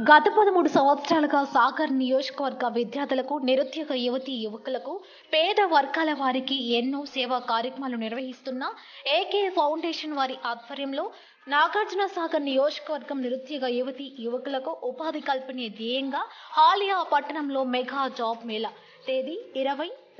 గత 13 సంవత్సరాలుగా సాగర్ నియోజకవర్గ విద్యార్థులకు, నిరుద్యోగ యువతీ యువకులకు, పేద వర్గాల వారికి ఎన్నో సేవా కార్యక్రమాలు నిర్వహిస్తున్న ఏకే ఫౌండేషన్ వారి ఆధ్వర్యంలో నాగార్జున సాగర్ నియోజకవర్గం నిరుద్యోగ యువతీ యువకులకు ఉపాధి కల్పనే ధ్యేయంగా హాలియా పట్టణంలో మెగా జాబ్ మేళా తేదీ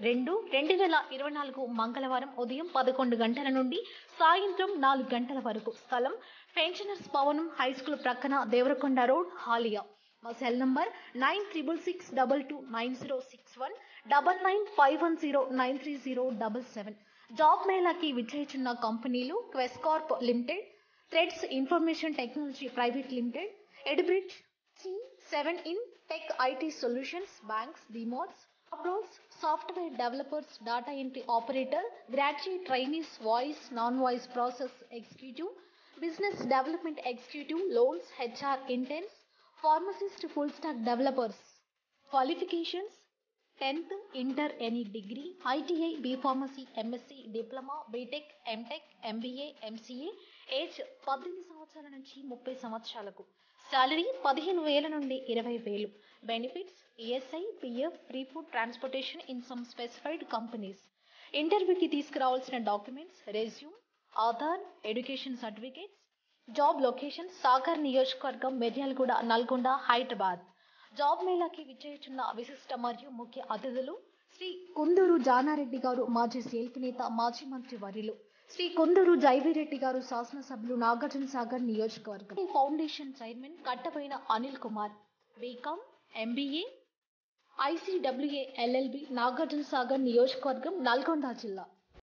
20-2-2024 మంగళవారం ఉదయం 11 గంటల నుండి సాయంత్రం 4 గంటల వరకు. స్థలం పెన్షనర్స్ భవనం, హైస్కూల్ ప్రక్కన, దేవరకొండ రోడ్, హాలియా. మా సెల్ నంబర్ 9666229061 9951093077. జాబ్ మేళాకి విచ్చేయుచున్న కంపెనీలు Quesscorp limited, threads information technology private limited, Edbridge, 7 in tech IT solutions, banks, DMarts, అప్రోల్స్, software developers, data entry operator, graduate trainees, voice, non voice process executive, business development executive, loans, HR interns, pharmacist, full stack developers. Qualifications 10th inter any degree, ITI, B pharmacy, MSc, diploma, BTech, MTech, MBA, MCA. Age 18 సంవత్సరాల నుంచి 30 సంవత్సరాలకు. Salary 15,000 నుండి 20,000. Benefits ESI, PF, free food, transportation in some specified companies. ఇంటర్వ్యూకి తీసుకురావాల్సిన documents resume, Aadhaar, education certificates. Job location Sagar నియోజకవర్గం, Miryalaguda, Nalgonda, Hyderabad. Job మేళాకి విచ్చేయుచున్న విశిష్ట మరియు ముఖ్య అతిథులు శ్రీ కుందూరు జానారెడ్డి గారు, మాజీ సేల్పు నేత, మాజీ మంత్రి వర్యులు. శ్రీ కుందూరు జైవిరెడ్డి గారు, శాసనసభ్యులు, నాగార్జున సాగర్ నియోజకవర్గం. ఈ foundation chairman Kattaboina Anil Kumar, BCom, MBA, ICWA, LLB, Nagarjuna Sagar నియోజకవర్గం, నల్గొండ జిల్లా.